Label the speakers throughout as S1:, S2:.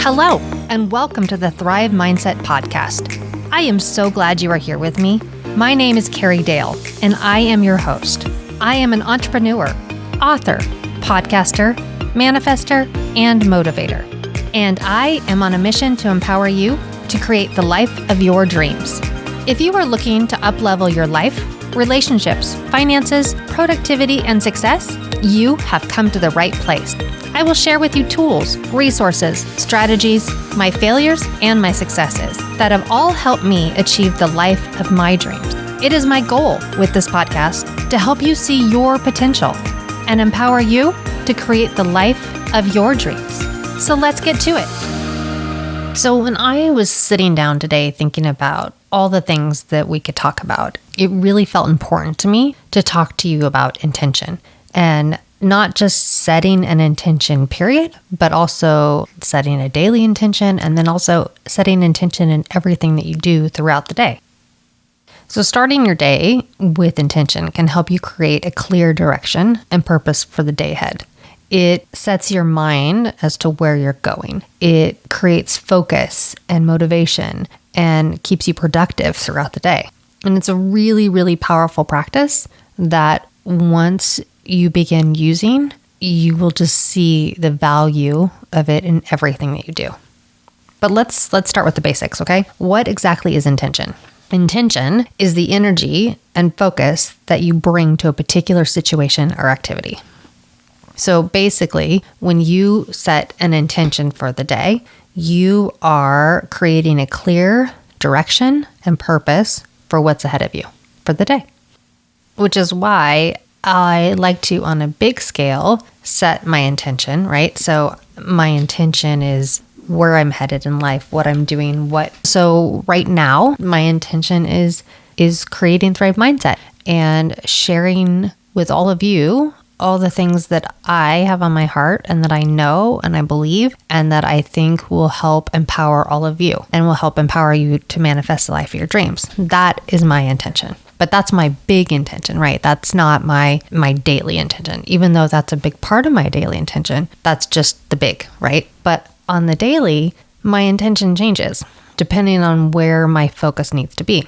S1: Hello, and welcome to the Thrive Mindset Podcast. I am so glad you are here with me. My name is Carrie Dahle, and I am your host. I am an entrepreneur, author, podcaster, manifester, and motivator. And I am on a mission to empower you to create the life of your dreams. If you are looking to up-level your life, relationships, finances, productivity, and success, you have come to the right place. I will share with you tools, resources, strategies, my failures, and my successes that have all helped me achieve the life of my dreams. It is my goal with this podcast to help you see your potential and empower you to create the life of your dreams. So let's get to it. So when I was sitting down today thinking about all the things that we could talk about, it really felt important to me to talk to you about intention. And not just setting an intention, period, but also setting a daily intention and then also setting intention in everything that you do throughout the day. So starting your day with intention can help you create a clear direction and purpose for the day ahead. It sets your mind as to where you're going. It creates focus and motivation and keeps you productive throughout the day. And it's a really, really powerful practice that once you begin using, you will just see the value of it in everything that you do. But let's start with the basics, okay? What exactly is intention? Intention is the energy and focus that you bring to a particular situation or activity. So basically, when you set an intention for the day, you are creating a clear direction and purpose for what's ahead of you for the day, which is why I like to, on a big scale, set my intention, right? So my intention is where I'm headed in life, what I'm doing, what. So right now, my intention is creating Thrive Mindset and sharing with all of you all the things that I have on my heart and that I know and I believe and that I think will help empower all of you and will help empower you to manifest the life of your dreams. That is my intention. But that's my big intention, right? That's not my daily intention. Even though that's a big part of my daily intention, that's just the big, right? But on the daily, my intention changes depending on where my focus needs to be.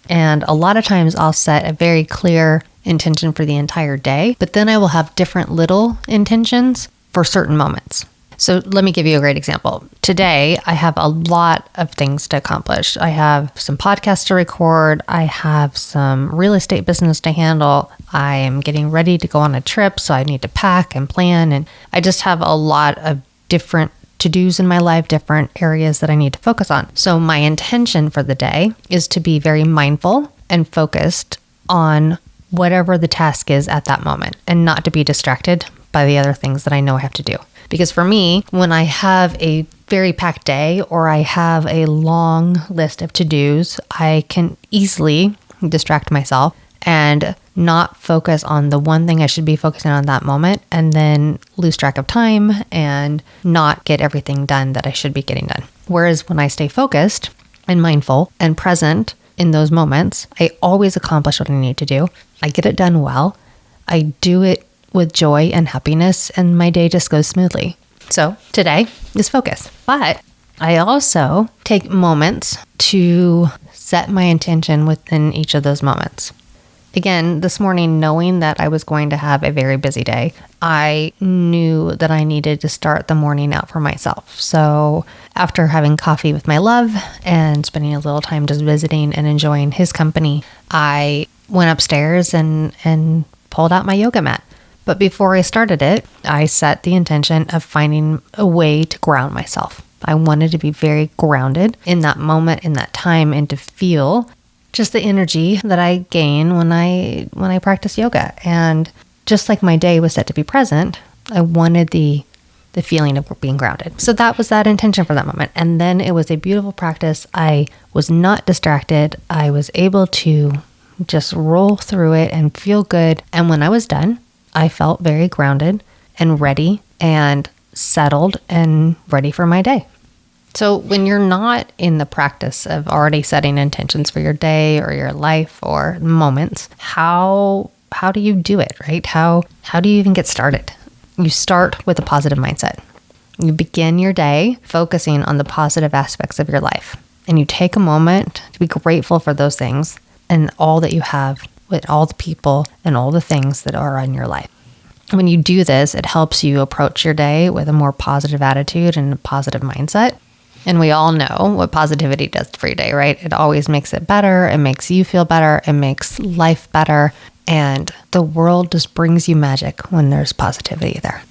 S1: And a lot of times I'll set a very clear intention for the entire day, but then I will have different little intentions for certain moments. So let me give you a great example. Today, I have a lot of things to accomplish. I have some podcasts to record. I have some real estate business to handle. I am getting ready to go on a trip, so I need to pack and plan. And I just have a lot of different to-dos in my life, different areas that I need to focus on. So my intention for the day is to be very mindful and focused on whatever the task is at that moment and not to be distracted by the other things that I know I have to do. Because for me, when I have a very packed day or I have a long list of to-dos, I can easily distract myself and not focus on the one thing I should be focusing on that moment and then lose track of time and not get everything done that I should be getting done. Whereas when I stay focused and mindful and present in those moments, I always accomplish what I need to do. I get it done well. I do it with joy and happiness, and my day just goes smoothly. So today is focus. But I also take moments to set my intention within each of those moments. Again, this morning, knowing that I was going to have a very busy day, I knew that I needed to start the morning out for myself. So after having coffee with my love and spending a little time just visiting and enjoying his company, I went upstairs and pulled out my yoga mat. But before I started it, I set the intention of finding a way to ground myself. I wanted to be very grounded in that moment, in that time, and to feel just the energy that I gain when I practice yoga. And just like my day was set to be present, I wanted the feeling of being grounded. So that was that intention for that moment. And then it was a beautiful practice. I was not distracted. I was able to just roll through it and feel good. And when I was done, I felt very grounded and ready and settled and ready for my day. So when you're not in the practice of already setting intentions for your day or your life or moments, how do you do it, right? How do you even get started? You start with a positive mindset. You begin your day focusing on the positive aspects of your life. And you take a moment to be grateful for those things and all that you have with all the people and all the things that are in your life. When you do this, it helps you approach your day with a more positive attitude and a positive mindset. And we all know what positivity does for your day, right? It always makes it better. It makes you feel better. It makes life better. And the world just brings you magic when there's positivity there.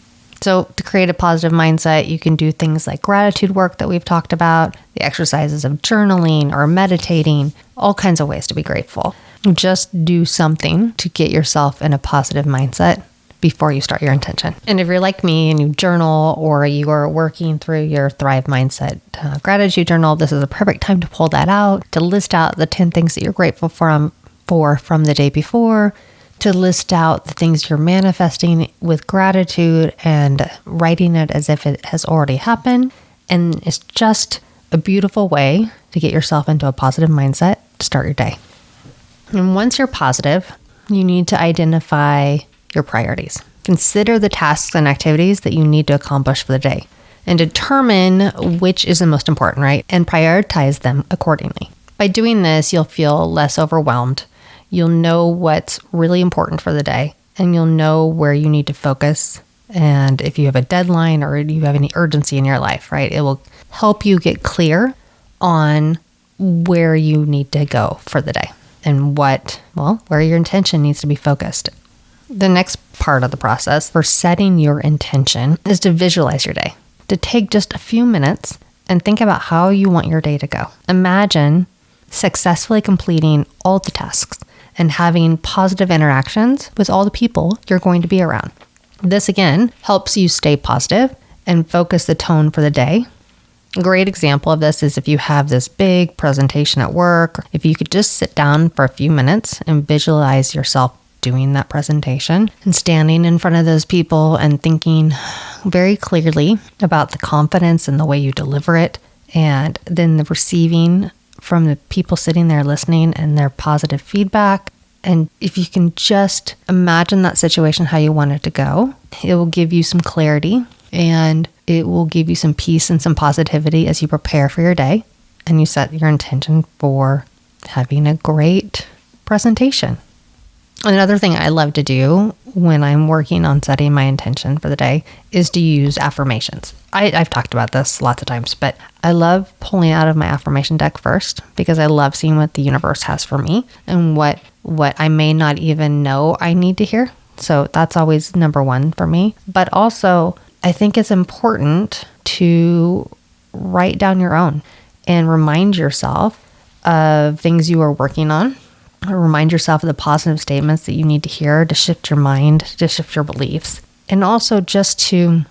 S1: So to create a positive mindset, you can do things like gratitude work that we've talked about, the exercises of journaling or meditating, all kinds of ways to be grateful. Just do something to get yourself in a positive mindset before you start your intention. And if you're like me and you journal or you are working through your Thrive Mindset gratitude journal, this is a perfect time to pull that out, to list out the 10 things that you're grateful for from the day before, to list out the things you're manifesting with gratitude and writing it as if it has already happened. And it's just a beautiful way to get yourself into a positive mindset to start your day. And once you're positive, you need to identify your priorities. Consider the tasks and activities that you need to accomplish for the day and determine which is the most important, right? And prioritize them accordingly. By doing this, you'll feel less overwhelmed. You'll know what's really important for the day, and you'll know where you need to focus. And if you have a deadline or you have any urgency in your life, right, it will help you get clear on where you need to go for the day and where your intention needs to be focused. The next part of the process for setting your intention is to visualize your day, to take just a few minutes and think about how you want your day to go. Imagine successfully completing all the tasks and having positive interactions with all the people you're going to be around. This, again, helps you stay positive and focus the tone for the day. A great example of this is if you have this big presentation at work, if you could just sit down for a few minutes and visualize yourself doing that presentation and standing in front of those people and thinking very clearly about the confidence and the way you deliver it, and then the receiving from the people sitting there listening and their positive feedback. And if you can just imagine that situation how you want it to go, it will give you some clarity and it will give you some peace and some positivity as you prepare for your day and you set your intention for having a great presentation. Another thing I love to do when I'm working on setting my intention for the day is to use affirmations. I've talked about this lots of times, but I love pulling out of my affirmation deck first because I love seeing what the universe has for me and what I may not even know I need to hear. So that's always number one for me. But also, I think it's important to write down your own and remind yourself of things you are working on. Remind yourself of the positive statements that you need to hear to shift your mind, to shift your beliefs, and also just to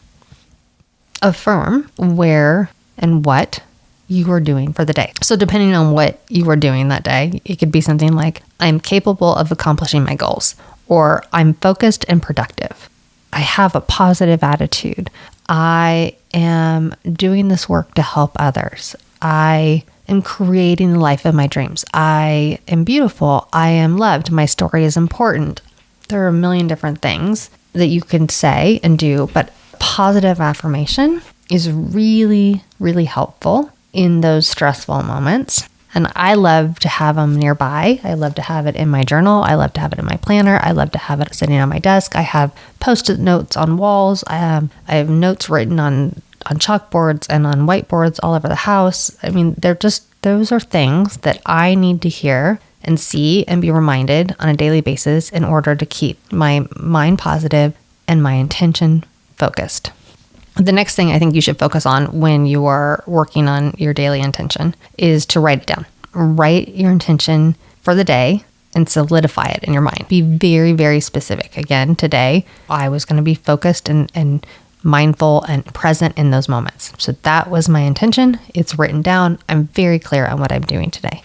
S1: affirm where and what you are doing for the day. So depending on what you are doing that day, it could be something like, I'm capable of accomplishing my goals, or I'm focused and productive. I have a positive attitude. I am doing this work to help others. I am creating the life of my dreams. I am beautiful. I am loved. My story is important. There are a million different things that you can say and do, but positive affirmation is really, really helpful in those stressful moments. And I love to have them nearby. I love to have it in my journal. I love to have it in my planner. I love to have it sitting on my desk. I have Post-it notes on walls. I have notes written on chalkboards and on whiteboards all over the house. I mean, those are things that I need to hear and see and be reminded on a daily basis in order to keep my mind positive and my intention focused. The next thing I think you should focus on when you are working on your daily intention is to write it down. Write your intention for the day and solidify it in your mind. Be very, very specific. Again, today, I was going to be focused and mindful and present in those moments. So that was my intention. It's written down. I'm very clear on what I'm doing today.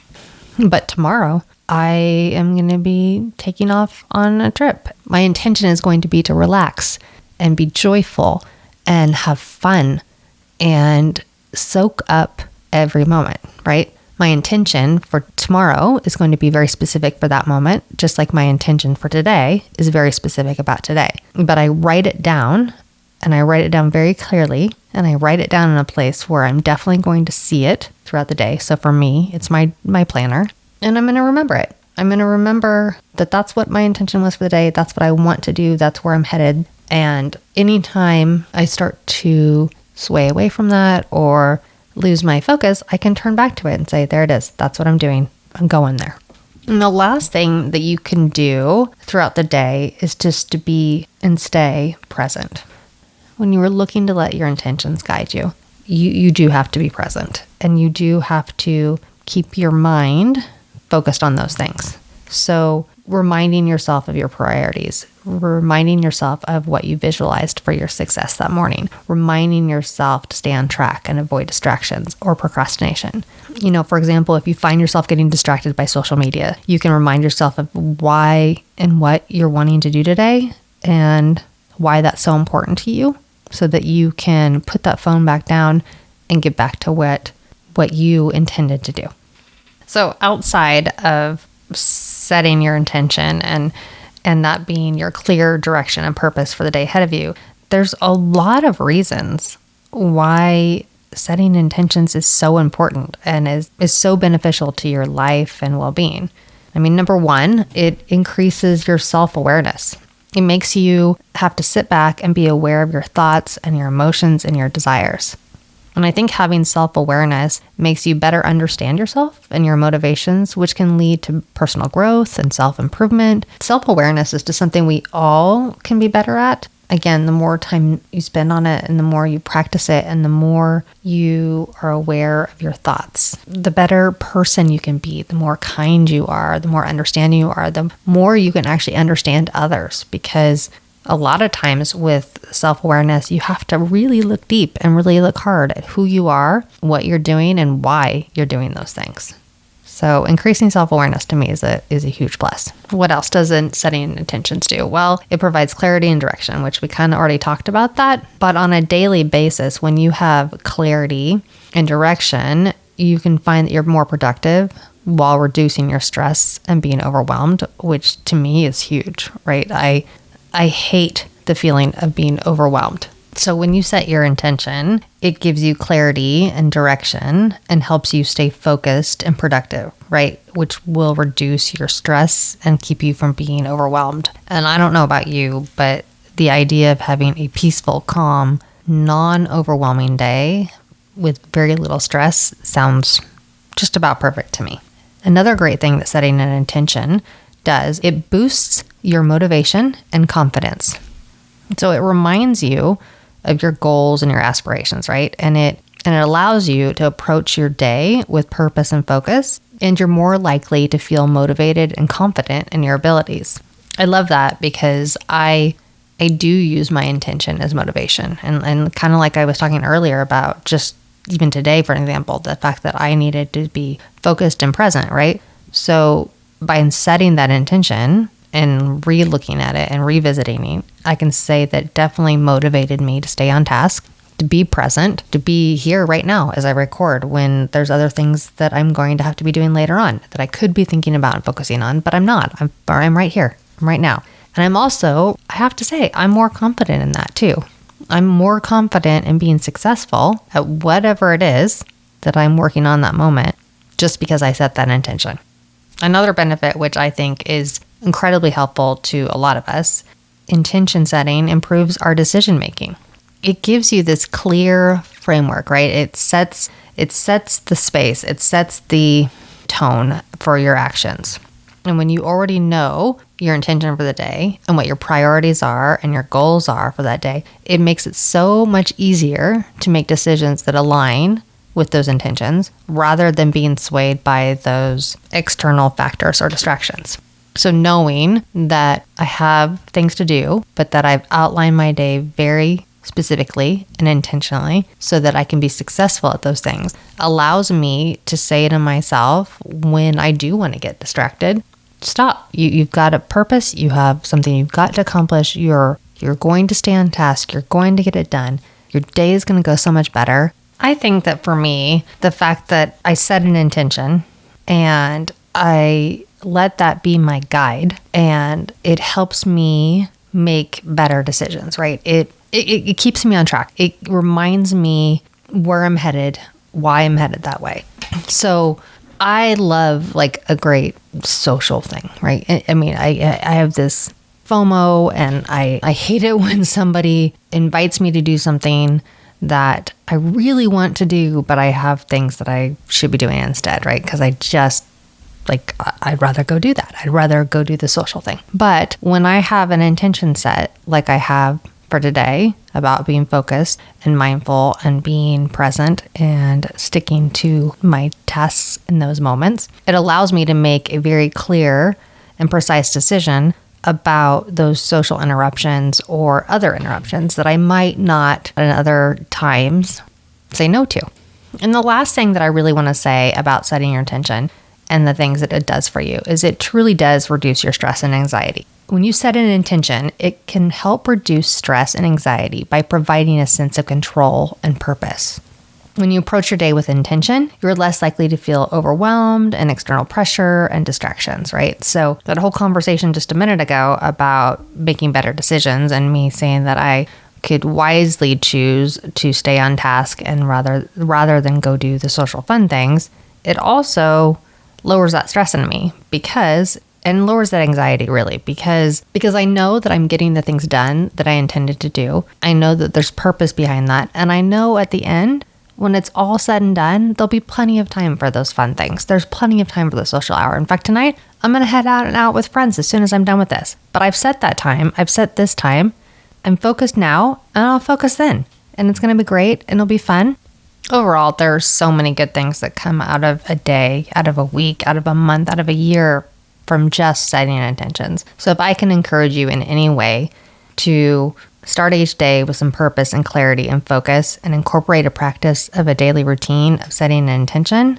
S1: But tomorrow, I am going to be taking off on a trip. My intention is going to be to relax and be joyful and have fun and soak up every moment, right? My intention for tomorrow is going to be very specific for that moment, just like my intention for today is very specific about today. But I write it down and I write it down very clearly, and I write it down in a place where I'm definitely going to see it throughout the day. So for me, it's my planner, and I'm going to remember it. I'm going to remember that that's what my intention was for the day. That's what I want to do. That's where I'm headed. And anytime I start to sway away from that or lose my focus, I can turn back to it and say, there it is. That's what I'm doing. I'm going there. And the last thing that you can do throughout the day is just to be and stay present. When you are looking to let your intentions guide you, you do have to be present, and you do have to keep your mind focused on those things. So reminding yourself of your priorities, reminding yourself of what you visualized for your success that morning, reminding yourself to stay on track and avoid distractions or procrastination. For example, if you find yourself getting distracted by social media, you can remind yourself of why and what you're wanting to do today and why that's so important to you, so that you can put that phone back down and get back to what you intended to do. So outside of setting your intention and that being your clear direction and purpose for the day ahead of you, there's a lot of reasons why setting intentions is so important and is so beneficial to your life and well-being. Number one, it increases your self-awareness. It makes you have to sit back and be aware of your thoughts and your emotions and your desires. And I think having self-awareness makes you better understand yourself and your motivations, which can lead to personal growth and self-improvement. Self-awareness is just something we all can be better at. Again, the more time you spend on it and the more you practice it and the more you are aware of your thoughts, the better person you can be, the more kind you are, the more understanding you are, the more you can actually understand others. Because a lot of times with self-awareness, you have to really look deep and really look hard at who you are, what you're doing, and why you're doing those things. So increasing self-awareness to me is a huge plus. What else does setting intentions do? Well, it provides clarity and direction, which we kind of already talked about that. But on a daily basis, when you have clarity and direction, you can find that you're more productive while reducing your stress and being overwhelmed, which to me is huge, right? I hate the feeling of being overwhelmed. So when you set your intention, it gives you clarity and direction and helps you stay focused and productive, right? Which will reduce your stress and keep you from being overwhelmed. And I don't know about you, but the idea of having a peaceful, calm, non-overwhelming day with very little stress sounds just about perfect to me. Another great thing that setting an intention does, it boosts your motivation and confidence. So it reminds you of your goals and your aspirations, right? And it allows you to approach your day with purpose and focus, and you're more likely to feel motivated and confident in your abilities. I love that because I do use my intention as motivation. And kind of like I was talking earlier about just even today, for example, the fact that I needed to be focused and present, right? So by setting that intention and re-looking at it and revisiting it, I can say that definitely motivated me to stay on task, to be present, to be here right now as I record when there's other things that I'm going to have to be doing later on that I could be thinking about and focusing on, but I'm not. I'm right here, I'm right now. And I'm also, I have to say, I'm more confident in that too. I'm more confident in being successful at whatever it is that I'm working on that moment just because I set that intention. Another benefit, which I think is incredibly helpful to a lot of us, intention setting improves our decision making. It gives you this clear framework, right? It sets the space, it sets the tone for your actions. And when you already know your intention for the day and what your priorities are and your goals are for that day, it makes it so much easier to make decisions that align with those intentions rather than being swayed by those external factors or distractions. So knowing that I have things to do, but that I've outlined my day very specifically and intentionally so that I can be successful at those things allows me to say to myself when I do want to get distracted, stop. You've got a purpose. You have something you've got to accomplish. You're going to stay on task. You're going to get it done. Your day is going to go so much better. I think that for me, the fact that I set an intention and I let that be my guide and it helps me make better decisions, right? It it keeps me on track. It reminds me where I'm headed, why I'm headed that way. So I love like a great social thing, right? I mean, I have this FOMO, and I hate it when somebody invites me to do something that I really want to do, but I have things that I should be doing instead, right? Because I'd rather go do that. I'd rather go do the social thing. But when I have an intention set, like I have for today, about being focused and mindful and being present and sticking to my tasks in those moments, it allows me to make a very clear and precise decision about those social interruptions or other interruptions that I might not at other times say no to. And the last thing that I really want to say about setting your intention and the things that it does for you is it truly does reduce your stress and anxiety. When you set an intention, it can help reduce stress and anxiety by providing a sense of control and purpose. When you approach your day with intention, you're less likely to feel overwhelmed and external pressure and distractions, right? So that whole conversation just a minute ago about making better decisions and me saying that I could wisely choose to stay on task and rather than go do the social fun things, it also lowers that stress in me and lowers that anxiety really because I know that I'm getting the things done that I intended to do. I know that there's purpose behind that. And I know at the end, when it's all said and done, there'll be plenty of time for those fun things. There's plenty of time for the social hour. In fact, tonight, I'm going to head out with friends as soon as I'm done with this. But I've set that time. I've set this time. I'm focused now, and I'll focus then. And it's going to be great, and it'll be fun. Overall, there are so many good things that come out of a day, out of a week, out of a month, out of a year from just setting intentions. So if I can encourage you in any way to start each day with some purpose and clarity and focus and incorporate a practice of a daily routine of setting an intention,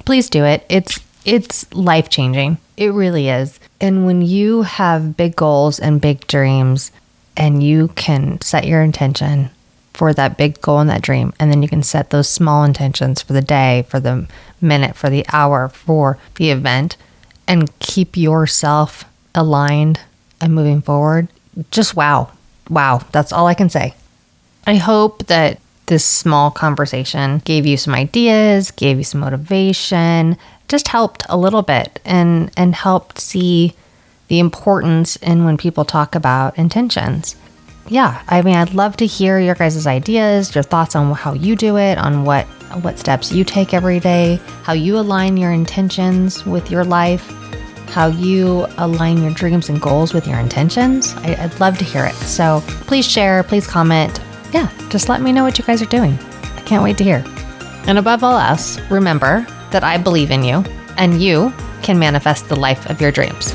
S1: please do it. It's life-changing. It really is. And when you have big goals and big dreams and you can set your intention for that big goal and that dream, and then you can set those small intentions for the day, for the minute, for the hour, for the event, and keep yourself aligned and moving forward, just wow. Wow, that's all I can say. I hope that this small conversation gave you some ideas, gave you some motivation, just helped a little bit and helped see the importance in when people talk about intentions. Yeah, I mean, I'd love to hear your guys' ideas, your thoughts on how you do it, on what steps you take every day, how you align your intentions with your life, how you align your dreams and goals with your intentions. I'd love to hear it. So please share, please comment. Yeah, just let me know what you guys are doing. I can't wait to hear. And above all else, remember that I believe in you and you can manifest the life of your dreams.